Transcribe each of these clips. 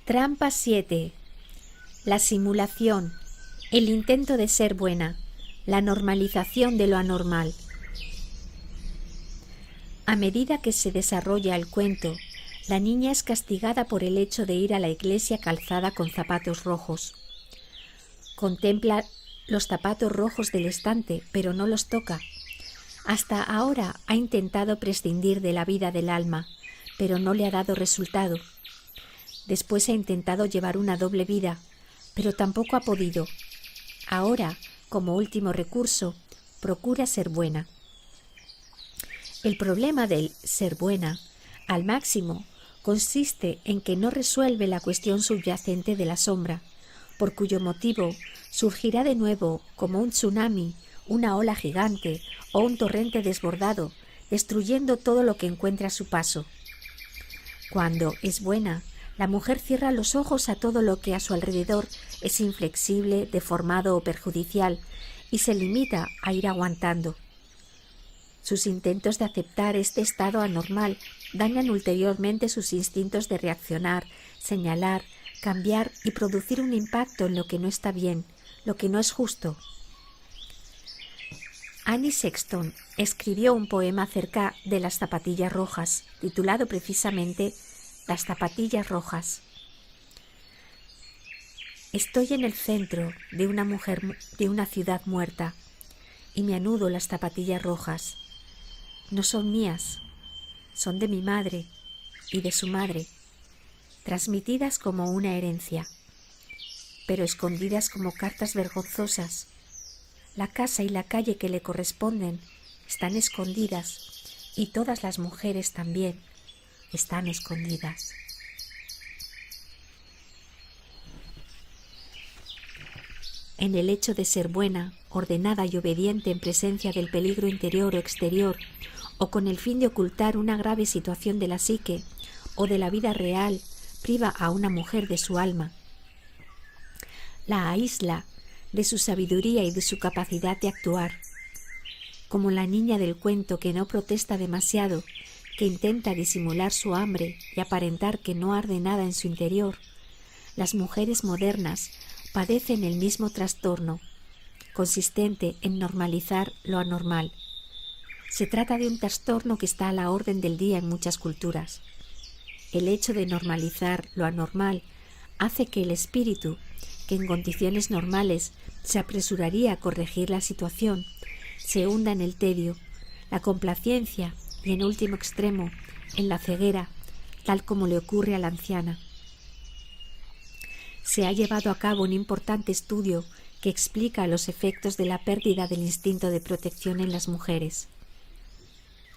Trampa 7. La simulación, el intento de ser buena, la normalización de lo anormal. A medida que se desarrolla el cuento, la niña es castigada por el hecho de ir a la iglesia calzada con zapatos rojos. Contempla los zapatos rojos del estante, pero no los toca. Hasta ahora ha intentado prescindir de la vida del alma, pero no le ha dado resultado. Después ha intentado llevar una doble vida, pero tampoco ha podido. Ahora, como último recurso, procura ser buena. El problema del ser buena, al máximo, consiste en que no resuelve la cuestión subyacente de la sombra, por cuyo motivo surgirá de nuevo como un tsunami, una ola gigante o un torrente desbordado, destruyendo todo lo que encuentra a su paso. Cuando es buena, la mujer cierra los ojos a todo lo que a su alrededor es inflexible, deformado o perjudicial y se limita a ir aguantando. Sus intentos de aceptar este estado anormal dañan ulteriormente sus instintos de reaccionar, señalar, cambiar y producir un impacto en lo que no está bien, lo que no es justo. Annie Sexton escribió un poema acerca de las zapatillas rojas, titulado precisamente Las zapatillas rojas. Estoy en el centro de una ciudad muerta y me anudo las zapatillas rojas. No son mías, son de mi madre y de su madre, transmitidas como una herencia, pero escondidas como cartas vergonzosas. La casa y la calle que le corresponden están escondidas y todas las mujeres también están escondidas. En el hecho de ser buena, ordenada y obediente en presencia del peligro interior o exterior, o con el fin de ocultar una grave situación de la psique o de la vida real, priva a una mujer de su alma. La aísla de su sabiduría y de su capacidad de actuar. Como la niña del cuento que no protesta demasiado, que intenta disimular su hambre y aparentar que no arde nada en su interior, las mujeres modernas padecen el mismo trastorno, consistente en normalizar lo anormal. Se trata de un trastorno que está a la orden del día en muchas culturas. El hecho de normalizar lo anormal hace que el espíritu, que en condiciones normales se apresuraría a corregir la situación, se hunda en el tedio, la complacencia y, en último extremo, en la ceguera, tal como le ocurre a la anciana. Se ha llevado a cabo un importante estudio que explica los efectos de la pérdida del instinto de protección en las mujeres.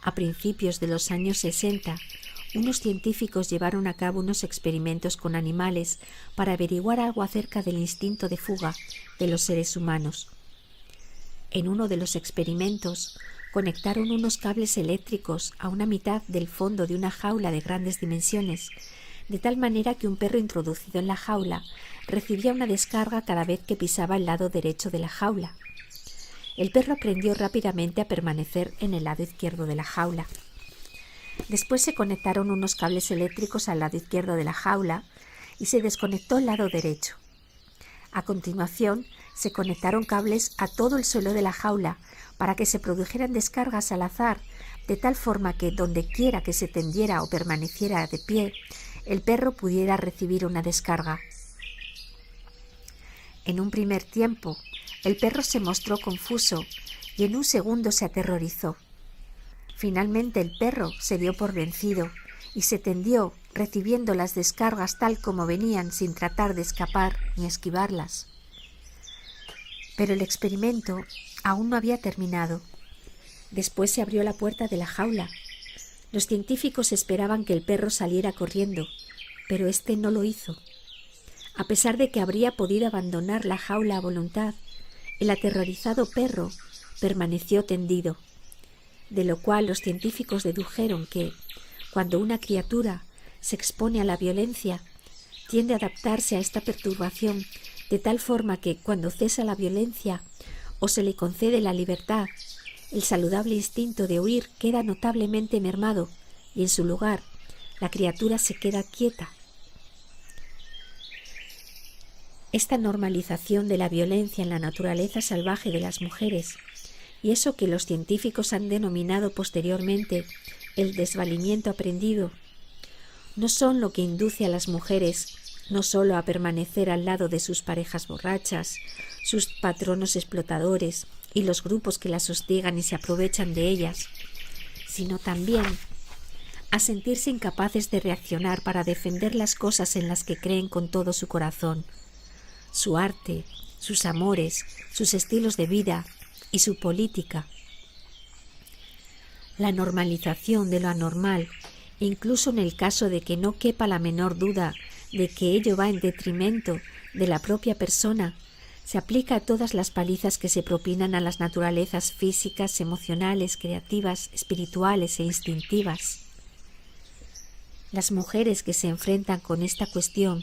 A principios de los años 60, unos científicos llevaron a cabo unos experimentos con animales para averiguar algo acerca del instinto de fuga de los seres humanos. En uno de los experimentos, conectaron unos cables eléctricos a una mitad del fondo de una jaula de grandes dimensiones, de tal manera que un perro introducido en la jaula recibía una descarga cada vez que pisaba el lado derecho de la jaula. El perro aprendió rápidamente a permanecer en el lado izquierdo de la jaula. Después se conectaron unos cables eléctricos al lado izquierdo de la jaula y se desconectó el lado derecho. A continuación, se conectaron cables a todo el suelo de la jaula para que se produjeran descargas al azar, de tal forma que donde quiera que se tendiera o permaneciera de pie, el perro pudiera recibir una descarga. En un primer tiempo, el perro se mostró confuso y en un segundo se aterrorizó. Finalmente el perro se dio por vencido y se tendió, recibiendo las descargas tal como venían sin tratar de escapar ni esquivarlas. Pero el experimento aún no había terminado. Después se abrió la puerta de la jaula. Los científicos esperaban que el perro saliera corriendo, pero éste no lo hizo. A pesar de que habría podido abandonar la jaula a voluntad, el aterrorizado perro permaneció tendido, de lo cual los científicos dedujeron que, cuando una criatura se expone a la violencia, tiende a adaptarse a esta perturbación de tal forma que, cuando cesa la violencia o se le concede la libertad, el saludable instinto de huir queda notablemente mermado y, en su lugar, la criatura se queda quieta. Esta normalización de la violencia en la naturaleza salvaje de las mujeres, y eso que los científicos han denominado posteriormente el desvalimiento aprendido, no son lo que induce a las mujeres no solo a permanecer al lado de sus parejas borrachas, sus patronos explotadores y los grupos que las hostigan y se aprovechan de ellas, sino también a sentirse incapaces de reaccionar para defender las cosas en las que creen con todo su corazón, su arte, sus amores, sus estilos de vida y su política. La normalización de lo anormal, incluso en el caso de que no quepa la menor duda de que ello va en detrimento de la propia persona, se aplica a todas las palizas que se propinan a las naturalezas físicas, emocionales, creativas, espirituales e instintivas. Las mujeres que se enfrentan con esta cuestión,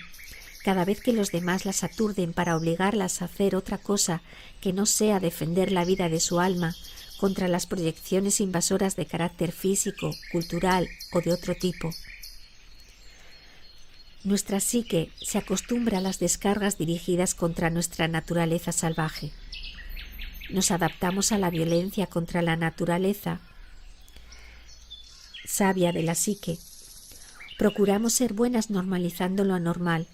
cada vez que los demás las aturden para obligarlas a hacer otra cosa que no sea defender la vida de su alma contra las proyecciones invasoras de carácter físico, cultural o de otro tipo. Nuestra psique se acostumbra a las descargas dirigidas contra nuestra naturaleza salvaje. Nos adaptamos a la violencia contra la naturaleza sabia de la psique. Procuramos ser buenas normalizando lo anormal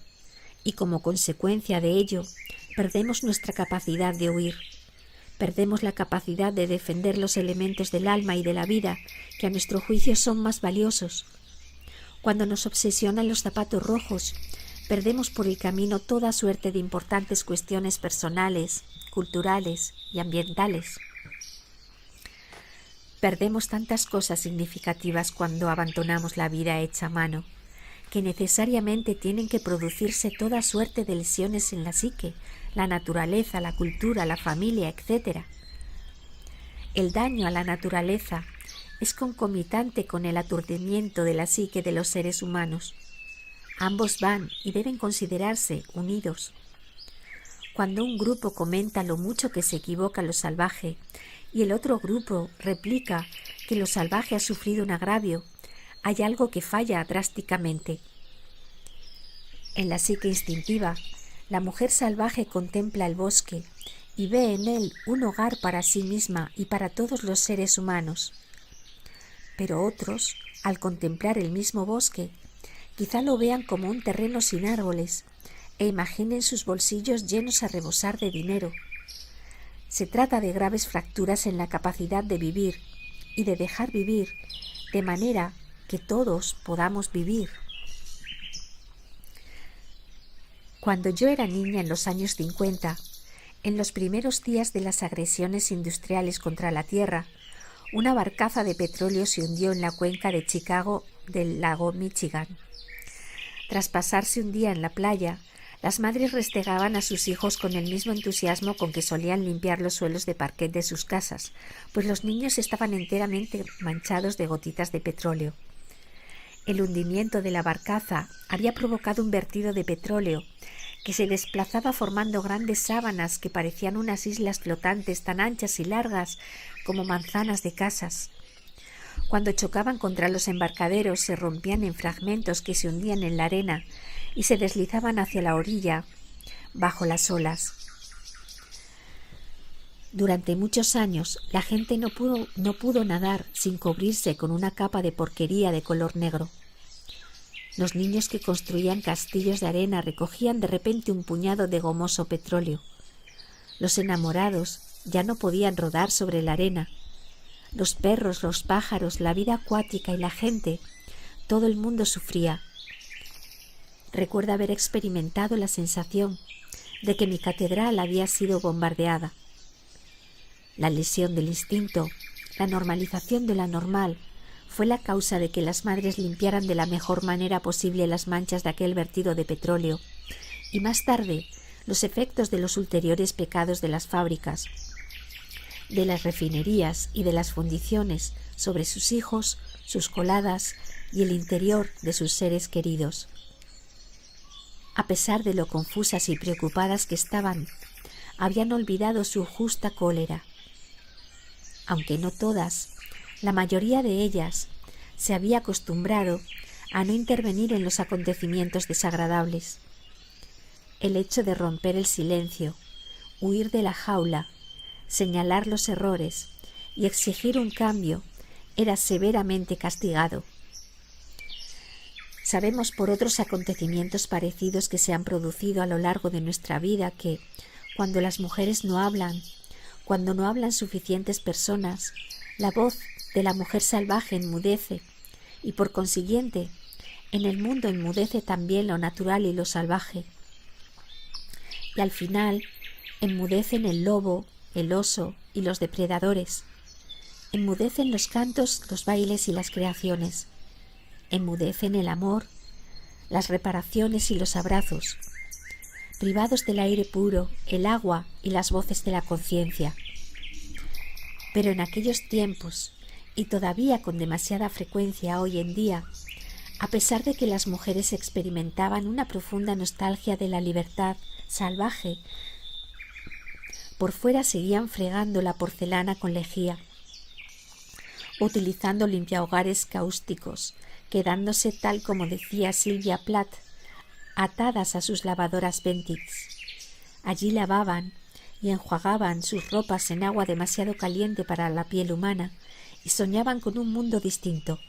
y como consecuencia de ello perdemos nuestra capacidad de huir. Perdemos la capacidad de defender los elementos del alma y de la vida que a nuestro juicio son más valiosos. Cuando nos obsesionan los zapatos rojos, perdemos por el camino toda suerte de importantes cuestiones personales, culturales y ambientales. Perdemos tantas cosas significativas cuando abandonamos la vida hecha a mano, que necesariamente tienen que producirse toda suerte de lesiones en la psique, la naturaleza, la cultura, la familia, etc. El daño a la naturaleza es concomitante con el aturdimiento de la psique de los seres humanos. Ambos van y deben considerarse unidos. Cuando un grupo comenta lo mucho que se equivoca lo salvaje y el otro grupo replica que lo salvaje ha sufrido un agravio, hay algo que falla drásticamente. En la psique instintiva, la mujer salvaje contempla el bosque y ve en él un hogar para sí misma y para todos los seres humanos. Pero otros, al contemplar el mismo bosque, quizá lo vean como un terreno sin árboles e imaginen sus bolsillos llenos a rebosar de dinero. Se trata de graves fracturas en la capacidad de vivir y de dejar vivir, de manera que todos podamos vivir. Cuando yo era niña en los años 50, en los primeros días de las agresiones industriales contra la Tierra, una barcaza de petróleo se hundió en la cuenca de Chicago del lago Michigan. Tras pasarse un día en la playa, las madres restregaban a sus hijos con el mismo entusiasmo con que solían limpiar los suelos de parquet de sus casas, pues los niños estaban enteramente manchados de gotitas de petróleo. El hundimiento de la barcaza había provocado un vertido de petróleo que se desplazaba formando grandes sábanas que parecían unas islas flotantes tan anchas y largas como manzanas de casas. Cuando chocaban contra los embarcaderos se rompían en fragmentos que se hundían en la arena y se deslizaban hacia la orilla, bajo las olas. Durante muchos años la gente no pudo nadar sin cubrirse con una capa de porquería de color negro. Los niños que construían castillos de arena recogían de repente un puñado de gomoso petróleo. Los enamorados ya no podían rodar sobre la arena. Los perros, los pájaros, la vida acuática y la gente, todo el mundo sufría. Recuerdo haber experimentado la sensación de que mi catedral había sido bombardeada. La lesión del instinto, la normalización de lo anormal, fue la causa de que las madres limpiaran de la mejor manera posible las manchas de aquel vertido de petróleo, y más tarde los efectos de los ulteriores pecados de las fábricas, de las refinerías y de las fundiciones sobre sus hijos, sus coladas y el interior de sus seres queridos. A pesar de lo confusas y preocupadas que estaban, habían olvidado su justa cólera. Aunque no todas, la mayoría de ellas se había acostumbrado a no intervenir en los acontecimientos desagradables. el hecho de romper el silencio, huir de la jaula, señalar los errores y exigir un cambio era severamente castigado. Sabemos por otros acontecimientos parecidos que se han producido a lo largo de nuestra vida que, cuando las mujeres no hablan, cuando no hablan suficientes personas, la voz de la mujer salvaje enmudece y, por consiguiente, en el mundo enmudece también lo natural y lo salvaje. Y al final enmudecen el lobo, el oso y los depredadores. Enmudecen los cantos, los bailes y las creaciones. Enmudecen el amor, las reparaciones y los abrazos, privados del aire puro, el agua y las voces de la conciencia. Pero en aquellos tiempos, y todavía con demasiada frecuencia hoy en día, a pesar de que las mujeres experimentaban una profunda nostalgia de la libertad salvaje, por fuera seguían fregando la porcelana con lejía, utilizando limpiahogares cáusticos, quedándose, tal como decía Sylvia Plath, atadas a sus lavadoras Bentix. Allí lavaban y enjuagaban sus ropas en agua demasiado caliente para la piel humana y soñaban con un mundo distinto.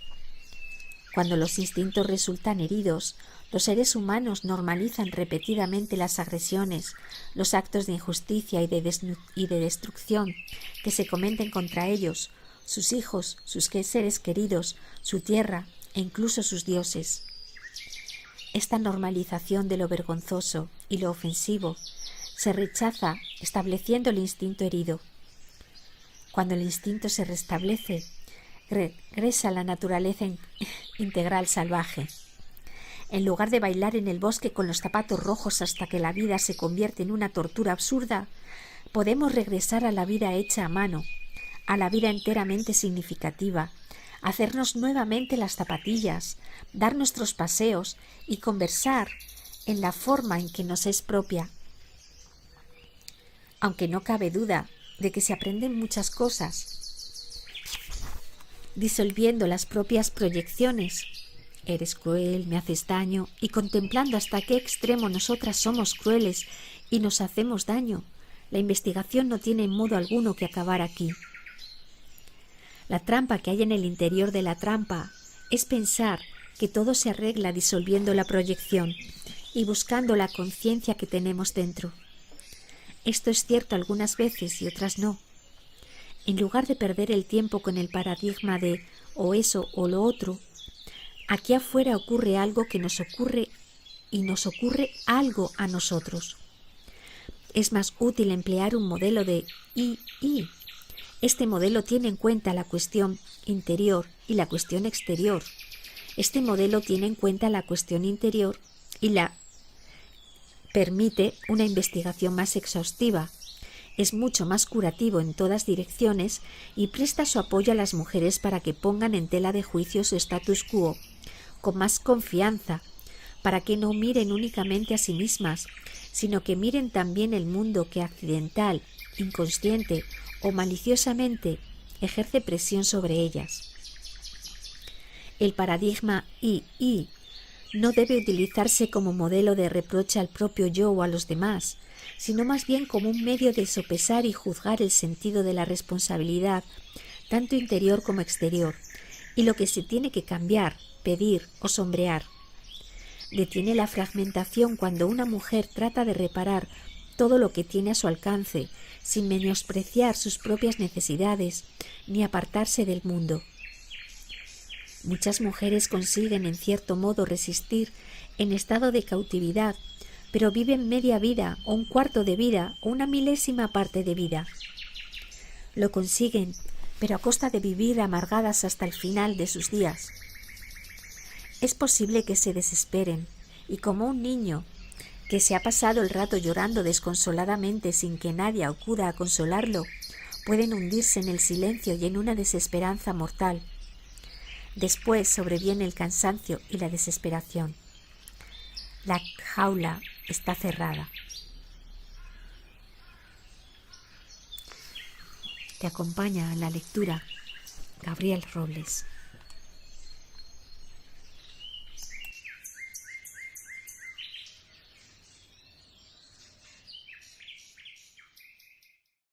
Cuando los instintos resultan heridos, los seres humanos normalizan repetidamente las agresiones, los actos de injusticia y de destrucción que se cometen contra ellos, sus hijos, sus seres queridos, su tierra e incluso sus dioses. Esta normalización de lo vergonzoso y lo ofensivo se rechaza estableciendo el instinto herido. Cuando el instinto se restablece, regresa a la naturaleza integral salvaje. En lugar de bailar en el bosque con los zapatos rojos hasta que la vida se convierte en una tortura absurda, podemos regresar a la vida hecha a mano, a la vida enteramente significativa, hacernos nuevamente las zapatillas, dar nuestros paseos y conversar en la forma en que nos es propia. Aunque no cabe duda de que se aprenden muchas cosas, disolviendo las propias proyecciones. Eres cruel, me haces daño, y contemplando hasta qué extremo nosotras somos crueles y nos hacemos daño. La investigación no tiene en modo alguno que acabar aquí. La trampa que hay en el interior de la trampa es pensar que todo se arregla disolviendo la proyección y buscando la conciencia que tenemos dentro. Esto es cierto algunas veces y otras no. En lugar de perder el tiempo con el paradigma de o eso o lo otro, aquí afuera ocurre algo que nos ocurre y nos ocurre algo a nosotros. Es más útil emplear un modelo de y. Este modelo tiene en cuenta la cuestión interior y la cuestión exterior. Este modelo tiene en cuenta la cuestión interior y la permite una investigación más exhaustiva. Es mucho más curativo en todas direcciones y presta su apoyo a las mujeres para que pongan en tela de juicio su status quo con más confianza, para que no miren únicamente a sí mismas, sino que miren también el mundo que accidental, inconsciente o maliciosamente ejerce presión sobre ellas. El paradigma I no debe utilizarse como modelo de reproche al propio yo o a los demás, sino más bien como un medio de sopesar y juzgar el sentido de la responsabilidad, tanto interior como exterior, y lo que se tiene que cambiar, pedir o sombrear. Detiene la fragmentación cuando una mujer trata de reparar todo lo que tiene a su alcance, sin menospreciar sus propias necesidades ni apartarse del mundo. Muchas mujeres consiguen en cierto modo resistir en estado de cautividad, pero viven media vida o un cuarto de vida o una milésima parte de vida. Lo consiguen, pero a costa de vivir amargadas hasta el final de sus días. Es posible que se desesperen y, como un niño que se ha pasado el rato llorando desconsoladamente sin que nadie acuda a consolarlo, pueden hundirse en el silencio y en una desesperanza mortal. Después sobreviene el cansancio y la desesperación. La jaula está cerrada. Te acompaña en la lectura Gabriel Robles.